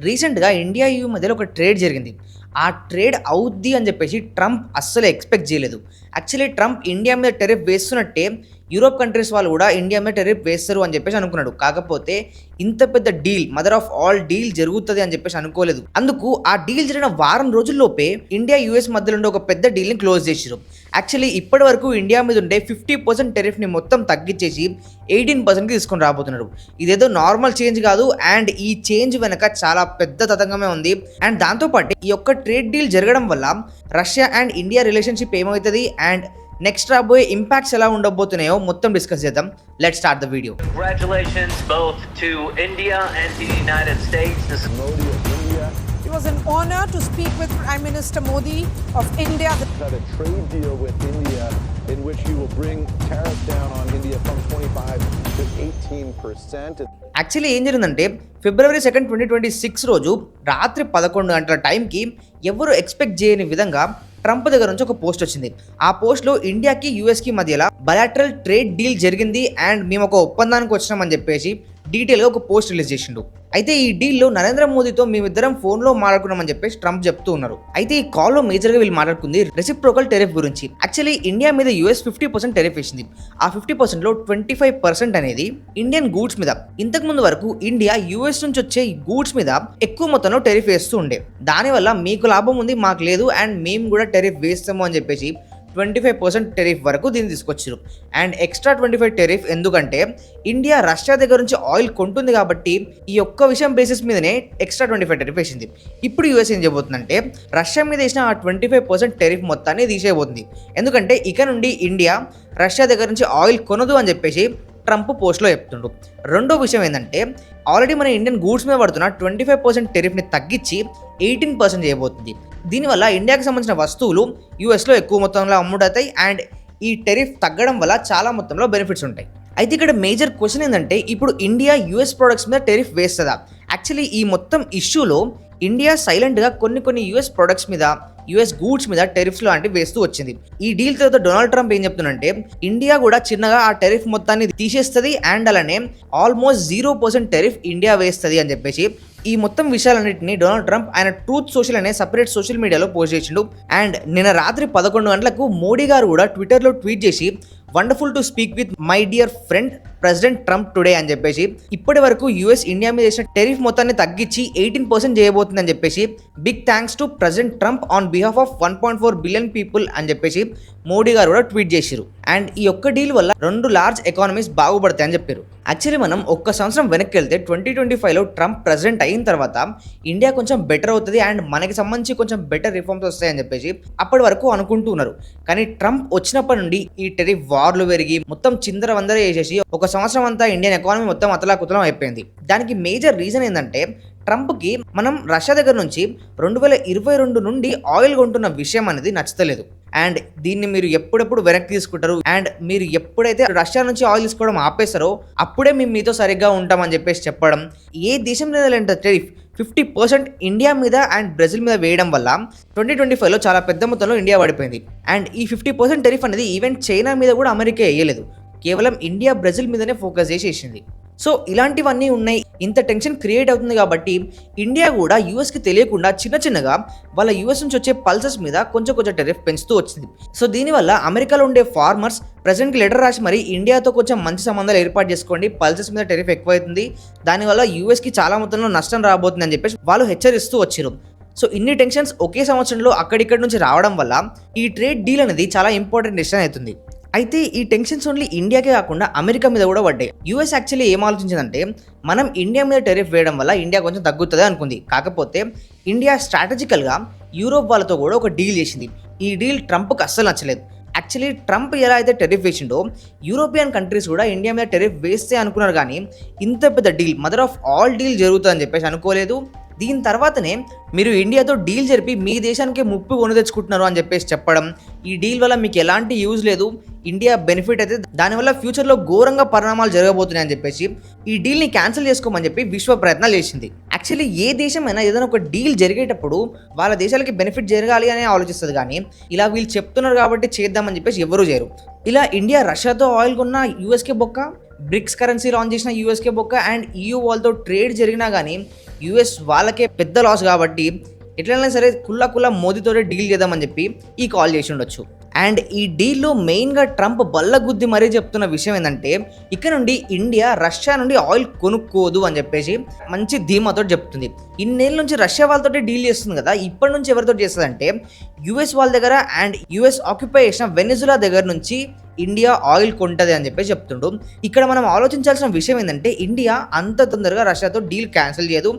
రీసెంట్‌గా India, UA మధ్యలో ఒక ట్రేడ్ జరిగింది. ఆ ట్రేడ్ అవుద్ది అని చెప్పేసి ట్రంప్ అస్సలు ఎక్స్‌పెక్ట్ చేయలేదు. యాక్చువల్లీ ట్రంప్ ఇండియా మీద టెరిఫ్ వేస్తున్నట్టే యూరోప్ కంట్రీస్ వాళ్ళు కూడా ఇండియా మీద టెరిఫ్ వేస్తారు అని చెప్పేసి అనుకున్నాడు. కాకపోతే ఇంత పెద్ద deal, mother of all deal జరుగుతది అని చెప్పేసి అనుకోలేదు. అందుకు ఆ డీల్ జరిగిన వారం రోజుల్లోపే ఇండియా, యూఎస్ మధ్యలో ఉండే ఒక పెద్ద డీల్‌ని క్లోజ్ చేసిర్రు. యాక్చువల్లీ ఇప్పటి వరకు ఇండియా మీద ఉండే 50% టెరిఫ్‌ని మొత్తం తగ్గించేసి 18%కి తీసుకొని రాబోతున్నారు. ఇదేదో నార్మల్ చేంజ్ కాదు అండ్ ఈ చేంజ్ వెనక చాలా పెద్ద తతంగమే ఉంది. అండ్ దాంతో పాటు ఈ యొక్క ట్రేడ్ డీల్ జరగడం వల్ల రష్యా అండ్ ఇండియా రిలేషన్‌షిప్ ఏమవుతది అండ్ నెక్స్ట్ రాబోయే ఇంపాక్ట్స్ ఎలా ఉండబోతున్నాయో మొత్తం డిస్కస్ చేద్దాం. Let's start the video. Congratulations both to India and the United States. This is Modi of India. It was an honor to speak with Prime Minister Modi of India. Had a trade deal with India in which you will bring tariffs down on India from 25 to 18%. Actually ఏం జరిగిందంటే ఫిబ్రవరి 2, 2026 రోజు రాత్రి 11 గంటల టైంకి ఎవరు expect చేయని విధంగా Trump దగ్గర నుంచి ఒక పోస్ట్ వచ్చింది. ఆ పోస్ట్లో ఇండియాకి, యూఎస్కి మధ్యలో బయాటరల్ ట్రేడ్ డీల్ జరిగింది అండ్ మేము ఒక ఒప్పందానికి వచ్చినామని చెప్పేసి డీటెయిల్గా ఒక పోస్ట్ రిలీజ్ చేసిండు. అయితే ఈ డీల్లో నరేంద్ర మోదీతో మేమిద్దరం ఫోన్లో మాట్లాడుకున్నామని చెప్పేసి ట్రంప్ చెప్తూ ఉన్నారు. అయితే ఈ కాల్లో మేజర్గా వీళ్ళు మాట్లాడుకుంది రెసిప్రోకల్ టెరిఫ్ గురించి. యాక్చువల్లీ ఇండియా మీద యూఎస్ 50% టెరిఫ్ వేసింది. ఆ 50%లో 25% అనేది ఇండియన్ గూడ్స్ మీద. ఇంతకు ముందు వరకు ఇండియా యూఎస్ నుంచి వచ్చే గూడ్స్ మీద ఎక్కువ మొత్తంలో టెరిఫ్ వేస్తూ ఉండే. దానివల్ల మీకు లాభం ఉంది, మాకు లేదు అండ్ మేము కూడా టెరిఫ్ వేస్తాము అని చెప్పేసి 25% టెరిఫ్ వరకు దీన్ని తీసుకొచ్చారు. అండ్ ఎక్స్ట్రా 25 టెరిఫ్ ఎందుకంటే ఇండియా రష్యా దగ్గర నుంచి ఆయిల్ కొంటుంది కాబట్టి ఈ ఒక్క విషయం బేసిస్ మీదనే ఎక్స్ట్రా 25 టెరిఫ్ వేసింది. ఇప్పుడు యూఎస్ ఏం చేయబోతుందంటే రష్యా మీద వేసిన ఆ 25% టెరిఫ్ మొత్తాన్ని తీసేయబోతుంది. ఎందుకంటే ఇక నుండి ఇండియా రష్యా దగ్గర నుంచి ఆయిల్ కొనదు అని చెప్పేసి ట్రంప్ పోస్ట్లో చెప్తుండ్రు. రెండో విషయం ఏంటంటే ఆల్రెడీ మన ఇండియన్ గూడ్స్ మీద పడుతున్న 25% టెరిఫ్ని తగ్గించి 18% చేయబోతుంది. దీనివల్ల ఇండియాకి సంబంధించిన వస్తువులు యూఎస్లో ఎక్కువ మొత్తంలో అమ్ముడవుతాయి అండ్ ఈ టెరిఫ్ తగ్గడం వల్ల చాలా మొత్తంలో బెనిఫిట్స్ ఉంటాయి. అయితే ఇక్కడ మేజర్ క్వశ్చన్ ఏంటంటే ఇప్పుడు ఇండియా యూఎస్ ప్రొడక్ట్స్ మీద టెరిఫ్ వేస్తుందా? యాక్చువల్లీ ఈ మొత్తం ఇష్యూలో ఇండియా సైలెంట్గా కొన్ని యూఎస్ ప్రొడక్ట్స్ మీద, యూఎస్ గూడ్స్ మీద టెరిఫ్స్ లాంటివి వేస్తూ వచ్చింది. ఈ డీల్ తర్వాత డొనాల్డ్ ట్రంప్ ఏం చెప్తుందంటే ఇండియా కూడా చిన్నగా ఆ టెరిఫ్ మొత్తాన్ని తీసేస్తుంది అండ్ అలానే ఆల్మోస్ట్ 0% టెరిఫ్ ఇండియా వేస్తుంది అని చెప్పేసి ఈ మొత్తం విషయాలన్నింటినీ డొనాల్డ్ ట్రంప్ ఆయన ట్రూత్ సోషల్ అనే సపరేట్ సోషల్ మీడియాలో పోస్ట్ చేసిండు. అండ్ నిన్న రాత్రి 11 గంటలకు మోడీ గారు కూడా ట్విట్టర్లో ట్వీట్ చేసి wonderful to speak with my dear friend president Trump today అని చెప్పేసి ఇప్పటి వరకు యూఎస్ ఇండియా మీద చేసిన టెరిఫ్ మొత్తాన్ని తగ్గించి 18% చేయబోతుందని చెప్పేసి big thanks to president Trump on behalf of 1.4 billion people అని చెప్పేసి మోడీ గారు కూడా ట్వీట్ చేశారు. అండ్ ఈ ఒక్క డీల్ వల్ల 2 లార్జ్ ఎకానమీస్ బాగుపడతాయని చెప్పారు. యాక్చువల్లీ మనం ఒక్క సంవత్సరం వెనక్కి వెళ్తే 2025లో ట్రంప్ ప్రెసిడెంట్ అయిన తర్వాత ఇండియా కొంచెం బెటర్ అవుతుంది అండ్ మనకి సంబంధించి కొంచెం బెటర్ రిఫార్మ్స్ వస్తాయని చెప్పేసి అప్పటి వరకు అనుకుంటూ ఉన్నారు. కానీ ట్రంప్ వచ్చినప్పటి నుండి ఈ టెరిఫ్ వార్లు పెరిగి మొత్తం చిందర వందర చేసేసి ఒక సంవత్సరం అంతా ఇండియన్ ఎకానమీ మొత్తం అతలాకుతలం అయిపోయింది. దానికి మేజర్ రీజన్ ఏంటంటే ట్రంప్కి మనం రష్యా దగ్గర నుంచి 2022 నుండి ఆయిల్ కొంటున్న విషయం అనేది నచ్చలేదు. అండ్ దీన్ని మీరు ఎప్పుడెప్పుడు వెనక్కి తీసుకుంటారు అండ్ మీరు ఎప్పుడైతే రష్యా నుంచి ఆయిల్ తీసుకోవడం ఆపేస్తారో అప్పుడే మేము మీతో సరిగ్గా ఉంటామని చెప్పేసి చెప్పడం. ఏ దేశం మీద టెరిఫ్ 50% ఇండియా మీద అండ్ బ్రెజిల్ మీద వేయడం వల్ల 2025లో చాలా పెద్ద మొత్తంలో ఇండియా పడిపోయింది. అండ్ ఈ 50% టెరిఫ్ అనేది ఈవెన్ చైనా మీద కూడా అమెరికా వేయలేదు, కేవలం ఇండియా బ్రెజిల్ మీదనే ఫోకస్ చేసేసింది. సో ఇలాంటివన్నీ ఉన్నాయి. ఇంత టెన్షన్ క్రియేట్ అవుతుంది కాబట్టి ఇండియా కూడా యూఎస్కి తెలియకుండా చిన్నగా వాళ్ళ యూఎస్ నుంచి వచ్చే పల్సెస్ మీద కొంచెం టెరిఫ్ పెంచుతూ వచ్చింది. సో దీనివల్ల అమెరికాలో ఉండే ఫార్మర్స్ ప్రెసిడెంట్కి లెటర్ రాసి మరి ఇండియాతో కొంచెం మంచి సంబంధాలు ఏర్పాటు చేసుకోండి, పల్సెస్ మీద టెరిఫ్ ఎక్కువైతుంది, దానివల్ల యూఎస్కి చాలా మొత్తంలో నష్టం రాబోతుంది అని చెప్పేసి వాళ్ళు హెచ్చరిస్తూ వచ్చారు. సో ఇన్ని టెన్షన్స్ ఒకే సంవత్సరంలో అక్కడిక్కడి నుంచి రావడం వల్ల ఈ ట్రేడ్ డీల్ అనేది చాలా ఇంపార్టెంట్ డిసిషన్ అవుతుంది. అయితే ఈ టెన్షన్స్ ఓన్లీ ఇండియాకే కాకుండా అమెరికా మీద కూడా పడ్డాయి. యూఎస్ యాక్చువల్లీ ఏం ఆలోచించిందంటే మనం ఇండియా మీద టెరిఫ్ వేయడం వల్ల ఇండియా కొంచెం తగ్గుతుంది అనుకుంది. కాకపోతే ఇండియా స్ట్రాటజికల్గా యూరోప్ వాళ్ళతో కూడా ఒక డీల్ చేసింది. ఈ డీల్ ట్రంప్కి అస్సలు నచ్చలేదు. యాక్చువల్లీ ట్రంప్ ఎలా అయితే టెరిఫ్ వేసిండో యూరోపియన్ కంట్రీస్ కూడా ఇండియా మీద టెరిఫ్ వేస్తే అనుకున్నారు, కానీ ఇంత పెద్ద deal, mother of all deal జరుగుతుందని చెప్పేసి అనుకోలేదు. దీని తర్వాతనే మీరు ఇండియాతో డీల్ జరిపి మీ దేశానికి ముప్పు కొని తెచ్చుకుంటున్నారు అని చెప్పేసి చెప్పడం. ఈ డీల్ వల్ల మీకు ఎలాంటి యూజ్ లేదు, ఇండియా బెనిఫిట్ అయితే దానివల్ల ఫ్యూచర్లో ఘోరంగా పరిణామాలు జరగబోతున్నాయని చెప్పేసి ఈ డీల్ని క్యాన్సిల్ చేసుకోమని చెప్పి విశ్వ ప్రయత్నాలు చేసింది. యాక్చువల్లీ ఏ దేశమైనా ఏదైనా ఒక డీల్ జరిగేటప్పుడు వాళ్ళ దేశాలకి బెనిఫిట్ జరగాలి అని ఆలోచిస్తుంది, కానీ ఇలా వీళ్ళు చెప్తున్నారు కాబట్టి చేద్దామని చెప్పేసి ఎవరూ చేయరు. ఇలా ఇండియా రష్యాతో ఆయిల్ కొన్న యూఎస్కే బొక్క, బ్రిక్స్ కరెన్సీ లాంచ్ చేసిన యూఎస్కే బొక్క అండ్ EU వాళ్ళతో ట్రేడ్ జరిగినా కానీ యుఎస్ వాళ్ళకే పెద్ద లాస్ కాబట్టి ఎట్లయినా సరే కుల్లా మోదీతోనే డీల్ చేద్దామని చెప్పి ఈ కాల్ చేసి ఉండొచ్చు. అండ్ ఈ డీల్లో మెయిన్గా ట్రంప్ బల్లగుద్ది మరీ చెప్తున్న విషయం ఏంటంటే ఇక్కడ నుండి ఇండియా రష్యా నుండి ఆయిల్ కొనుక్కోదు అని చెప్పేసి మంచి ధీమాతో చెప్తుంది. ఇన్నేళ్ళ నుంచి రష్యా వాళ్ళతో డీల్ చేస్తుంది కదా, ఇప్పటి నుంచి ఎవరితో చేస్తుందంటే యుఎస్ వాళ్ళ దగ్గర అండ్ యుఎస్ ఆక్యుపై చేసిన వెనిజులా దగ్గర నుంచి ఇండియా ఆయిల్ కొంటది అని చెప్పేసి చెప్తుండు. ఇక్కడ మనం ఆలోచించాల్సిన విషయం ఏంటంటే ఇండియా అంత తొందరగా రష్యాతో డీల్ క్యాన్సిల్ చేయదు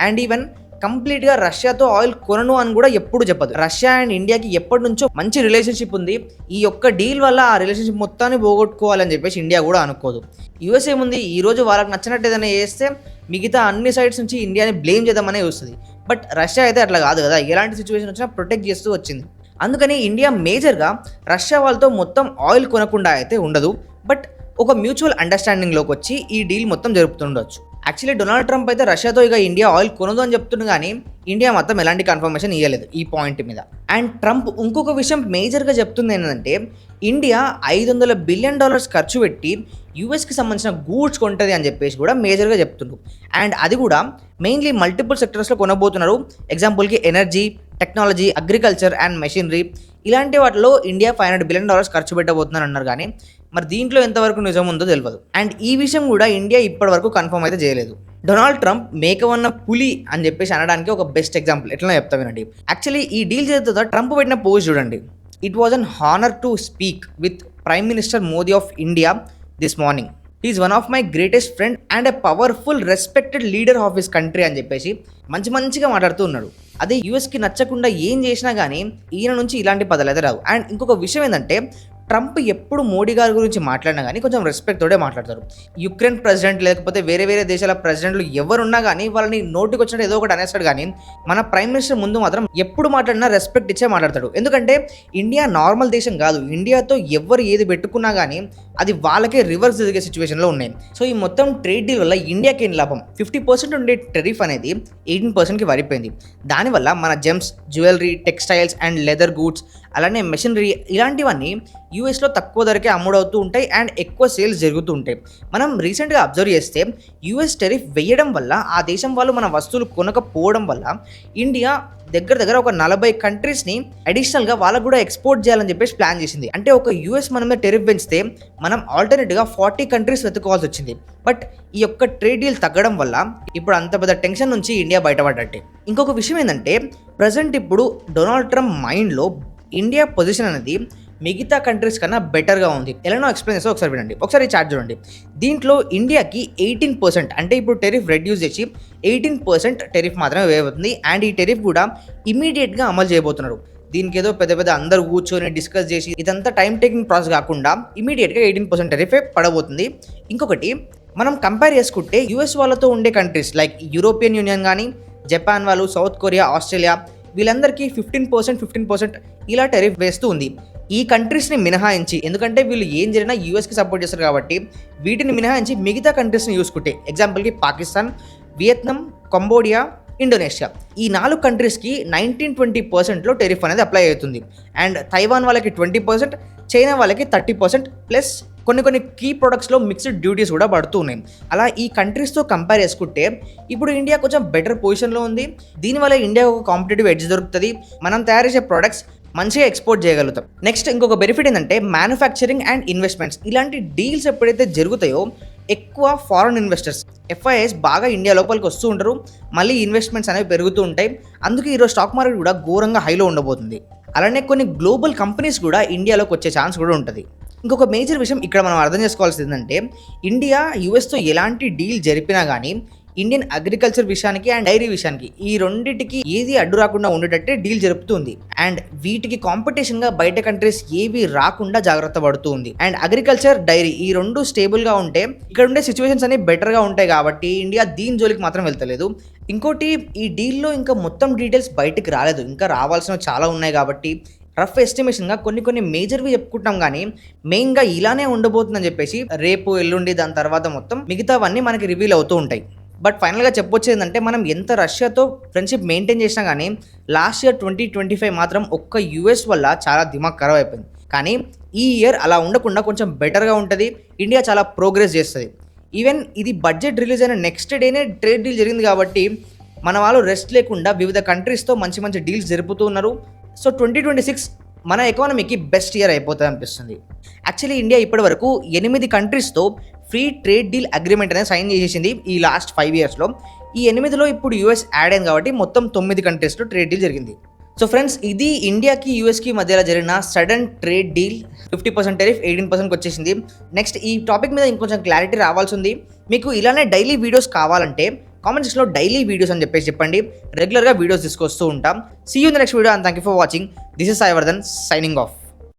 అండ్ ఈవెన్ కంప్లీట్గా రష్యాతో ఆయిల్ కొనను అని కూడా ఎప్పుడు చెప్పదు. రష్యా అండ్ ఇండియాకి ఎప్పటి నుంచో మంచి రిలేషన్షిప్ ఉంది. ఈ యొక్క డీల్ వల్ల ఆ రిలేషన్షిప్ మొత్తాన్ని పోగొట్టుకోవాలని చెప్పేసి ఇండియా కూడా అనుకోదు. యుఎస్ ఏముంది, ఈ రోజు వాళ్ళకి నచ్చినట్టు ఏదైనా చేస్తే మిగతా అన్ని సైడ్స్ నుంచి ఇండియాని బ్లేమ్ చేద్దామనే వస్తుంది. బట్ రష్యా అయితే అట్లా కాదు కదా, ఎలాంటి సిచ్యువేషన్ వచ్చినా ప్రొటెక్ట్ చేస్తూ వచ్చింది. అందుకని ఇండియా మేజర్గా రష్యా వాళ్ళతో మొత్తం ఆయిల్ కొనకుండా అయితే ఉండదు. బట్ ఒక మ్యూచువల్ అండర్స్టాండింగ్లోకి వచ్చి ఈ డీల్ మొత్తం జరుపుతుండొచ్చు. యాక్చువల్లీ డొనాల్డ్ ట్రంప్ అయితే రష్యాతో ఇక ఇండియా ఆయిల్ కొనదు అని చెప్తుంది, కానీ ఇండియా మొత్తం ఎలాంటి కన్ఫర్మేషన్ ఇవ్వలేదు ఈ పాయింట్ మీద. అండ్ ట్రంప్ ఇంకొక విషయం మేజర్గా చెప్తుంది ఏంటంటే ఇండియా $500 బిలియన్ ఖర్చు పెట్టి యూఎస్కి సంబంధించిన గూడ్స్ కొంటుంది అని చెప్పేసి కూడా మేజర్గా చెప్తుండ్రు. అండ్ అది కూడా మెయిన్లీ మల్టిపుల్ సెక్టర్స్లో కొనబోతున్నారు. ఎగ్జాంపుల్కి energy, technology, agriculture and machinery, ఇలాంటి వాటిలో ఇండియా $500 బిలియన్ ఖర్చు పెట్టబోతున్నారు అన్నారు. కానీ మరి దీంట్లో ఎంతవరకు నిజం ఉందో తెలియదు. అండ్ ఈ విషయం కూడా ఇండియా ఇప్పటి వరకు కన్ఫర్మ్ అయితే చేయలేదు. డొనాల్డ్ ట్రంప్ మేకవన్న పులి అని చెప్పేసి అనడానికి ఒక బెస్ట్ ఎగ్జాంపుల్ ఎట్లా చెప్తా వినండి. యాక్చువల్లీ ఈ డీల్ చేత ట్రంప్ పెట్టిన పోస్ట్ చూడండి. It was an honour to speak with prime minister Modi of India this morning. Is one of my greatest friend and a powerful respected leader of his country అని చెప్పేసి మంచిగా మాట్లాడుతూ ఉన్నాడు. అదే యూఎస్కి నచ్చకుండా ఏం చేసినా కానీ ఈయన నుంచి ఇలాంటి పదాలు అయితే రావు. అండ్ ఇంకొక విషయం ఏంటంటే ట్రంప్ ఎప్పుడు మోడీ గారి గురించి మాట్లాడినా కానీ కొంచెం రెస్పెక్ట్ తోడే మాట్లాడతారు. యుక్రెయిన్ ప్రెసిడెంట్ లేకపోతే వేరే దేశాల ప్రెసిడెంట్లు ఎవరున్నా కానీ వాళ్ళని నోటికి వచ్చినట్టు ఏదో ఒకటి అనేస్తాడు. కానీ మన ప్రైమ్ మినిస్టర్ ముందు మాత్రం ఎప్పుడు మాట్లాడినా రెస్పెక్ట్ ఇచ్చే మాట్లాడతాడు. ఎందుకంటే ఇండియా నార్మల్ దేశం కాదు. ఇండియాతో ఎవరు ఏది పెట్టుకున్నా కానీ అది వాళ్ళకే రివర్స్ జరిగే సిచ్యువేషన్లో ఉన్నాయి. సో ఈ మొత్తం ట్రేడ్ డీల్ వల్ల ఇండియాకి ఏం లాభం? 50% ఉండే టెరిఫ్ అనేది 18%కి వరిపోయింది. దానివల్ల మన gems, jewellery, textiles and leather goods అలానే మెషినరీ ఇలాంటివన్నీ యూఎస్లో తక్కువ ధరకే అమ్ముడవుతూ ఉంటాయి అండ్ ఎక్కువ సేల్స్ జరుగుతూ ఉంటాయి. మనం రీసెంట్గా అబ్జర్వ్ చేస్తే యూఎస్ టెరిఫ్ వేయడం వల్ల ఆ దేశం వాళ్ళు మన వస్తువులు కొనకపోవడం వల్ల ఇండియా దగ్గర ఒక 40 కంట్రీస్ని అడిషనల్గా వాళ్ళకు కూడా ఎక్స్పోర్ట్ చేయాలని చెప్పేసి ప్లాన్ చేసింది. అంటే ఒక యూఎస్ మన మీద టెరిఫ్ పెంచితే మనం ఆల్టర్నేట్గా 40 కంట్రీస్ వెతుక్కోవాల్సి వచ్చింది. బట్ ఈ యొక్క ట్రేడ్ డీల్ తగ్గడం వల్ల ఇప్పుడు అంత పెద్ద టెన్షన్ నుంచి ఇండియా బయటపడ్డట్టే. ఇంకొక విషయం ఏంటంటే ప్రజెంట్ ఇప్పుడు డొనాల్డ్ ట్రంప్ మైండ్లో ఇండియా పొజిషన్ అనేది మిగతా కంట్రీస్ కన్నా బెటర్గా ఉంది. ఎలానో ఎక్స్ప్లెయిన్ చేస్తే ఒకసారి వినండి. ఒకసారి ఈ చార్ట్ చూడండి. దీంట్లో ఇండియాకి 18% అంటే ఇప్పుడు టెరిఫ్ రెడ్యూస్ చేసి 18% టెరిఫ్ మాత్రమే వేయబోతుంది. అండ్ ఈ టెరిఫ్ కూడా ఇమీడియట్గా అమలు చేయబోతున్నారు. దీనికి ఏదో పెద్ద అందరూ కూర్చొని డిస్కస్ చేసి ఇదంతా టైం టేకింగ్ ప్రాసెస్ కాకుండా ఇమీడియట్గా 18% టెరిఫే పడబోతుంది. ఇంకొకటి మనం కంపేర్ చేసుకుంటే యూఎస్ వాళ్ళతో ఉండే కంట్రీస్ లైక్ యూరోపియన్ యూనియన్ కానీ, జపాన్ వాళ్ళు, సౌత్ కొరియా, ఆస్ట్రేలియా వీళ్ళందరికీ 15% ఇలా టెరిఫ్ వేస్తూ ఉంది. ఈ కంట్రీస్ని మినహాయించి, ఎందుకంటే వీళ్ళు ఏం జరిగినా యూఎస్కి సపోర్ట్ చేస్తారు కాబట్టి వీటిని మినహాయించి మిగతా కంట్రీస్ని చూసుకుంటే ఎగ్జాంపుల్కి పాకిస్తాన్, వియత్నాం, కంబోడియా, ఇండోనేషియా ఈ 4 కంట్రీస్కి 19-20%లో టెరిఫ్ అనేది అప్లై అవుతుంది. అండ్ తైవాన్ వాళ్ళకి 20%, చైనా వాళ్ళకి 30% ప్లస్ కొన్ని కీ ప్రొడక్ట్స్లో మిక్స్డ్ డ్యూటీస్ కూడా పడుతూ ఉన్నాయి. అలా ఈ కంట్రీస్తో కంపేర్ చేసుకుంటే ఇప్పుడు ఇండియా కొంచెం బెటర్ పొజిషన్లో ఉంది. దీనివల్ల ఇండియా ఒక కాంపిటేటివ్ ఎడ్జ్ దొరుకుతుంది. మనం తయారు చేసే ప్రొడక్ట్స్ మంచిగా ఎక్స్పోర్ట్ చేయగలుగుతాం. నెక్స్ట్ ఇంకొక బెనిఫిట్ ఏంటంటే మ్యానుఫ్యాక్చరింగ్ అండ్ ఇన్వెస్ట్మెంట్స్. ఇలాంటి డీల్స్ ఎప్పుడైతే జరుగుతాయో ఎక్కువ ఫారెన్ ఇన్వెస్టర్స్, FIIs బాగా ఇండియా లోపలికి వస్తూ ఉంటారు. మళ్ళీ ఇన్వెస్ట్మెంట్స్ అనేవి పెరుగుతూ ఉంటాయి. అందుకే ఈరోజు స్టాక్ మార్కెట్ కూడా ఘోరంగా హైలో ఉండబోతుంది. అలానే కొన్ని గ్లోబల్ కంపెనీస్ కూడా ఇండియాలోకి వచ్చే ఛాన్స్ కూడా ఉంటుంది. ఇంకొక మేజర్ విషయం ఇక్కడ మనం అర్థం చేసుకోవాల్సింది ఏంటంటే ఇండియా యూఎస్తో ఎలాంటి డీల్ జరిపినా కానీ ఇండియన్ అగ్రికల్చర్ విషయానికి అండ్ డైరీ విషయానికి ఈ రెండింటికి ఏది అడ్డు రాకుండా ఉండేటట్టే డీల్ జరుపుతుంది. అండ్ వీటికి కాంపిటీషన్గా బయట కంట్రీస్ ఏవి రాకుండా జాగ్రత్త పడుతూ ఉంది. అండ్ అగ్రికల్చర్, డైరీ ఈ రెండు స్టేబుల్గా ఉంటే ఇక్కడ ఉండే సిచ్యువేషన్స్ అనేవి బెటర్గా ఉంటాయి కాబట్టి ఇండియా దీని జోలికి మాత్రం వెళ్తలేదు. ఇంకోటి ఈ డీల్లో ఇంకా మొత్తం డీటెయిల్స్ బయటికి రాలేదు, ఇంకా రావాల్సినవి చాలా ఉన్నాయి కాబట్టి రఫ్ ఎస్టిమేషన్గా కొన్ని మేజర్వి చెప్పుకుంటాం. కానీ మెయిన్గా ఇలానే ఉండబోతుందని చెప్పేసి రేపు ఎల్లుండి దాని తర్వాత మొత్తం మిగతావన్నీ మనకి రివీల్ అవుతూ ఉంటాయి. బట్ ఫైనల్గా చెప్పొచ్చేది ఏంటంటే మనం ఎంత రష్యాతో ఫ్రెండ్షిప్ మెయింటైన్ చేసినా కానీ లాస్ట్ ఇయర్ 2025 మాత్రం ఒక్క యూఎస్ వల్ల చాలా దిమాగ్ ఖరాబ్ అయిపోయింది. కానీ ఈ ఇయర్ అలా ఉండకుండా కొంచెం బెటర్గా ఉంటుంది. ఇండియా చాలా ప్రోగ్రెస్ చేస్తుంది. ఈవెన్ ఇది బడ్జెట్ రిలీజ్ అయిన నెక్స్ట్ డేనే ట్రేడ్ డీల్ జరిగింది కాబట్టి మన వాళ్ళు రెస్ట్ లేకుండా వివిధ కంట్రీస్తో మంచి మంచి డీల్స్ జరుపుతూ ఉన్నారు. సో 2026 మన ఎకానమీకి బెస్ట్ ఇయర్ అయిపోతుంది అనిపిస్తుంది. యాక్చువల్లీ ఇండియా ఇప్పటి వరకు 8 కంట్రీస్తో ఫ్రీ ట్రేడ్ డీల్ అగ్రిమెంట్ అనేది సైన్ చేసేసింది ఈ లాస్ట్ 5 ఇయర్స్లో. ఈ 8లో ఇప్పుడు యూఎస్ యాడ్ అయింది కాబట్టి మొత్తం 9 కంట్రీస్లో ట్రేడ్ డీల్ జరిగింది. సో ఫ్రెండ్స్, ఇది ఇండియాకి యూఎస్కి మధ్యలో జరిగిన సడన్ ట్రేడ్ డీల్. 50% టెరిఫ్ 18%కి వచ్చేసింది. నెక్స్ట్ ఈ టాపిక్ మీద ఇంకొంచెం క్లారిటీ రావాల్సి ఉంది. మీకు ఇలానే డైలీ వీడియోస్ కావాలంటే కామెంట్ సెక్షన్లో డైలీ వీడియోస్ అని చెప్పండి. రెగ్యులర్గా వీడియోస్ తీసుకొస్తూ ఉంటాం. See you in the next video and thank you for watching. This is Saivardhan signing of.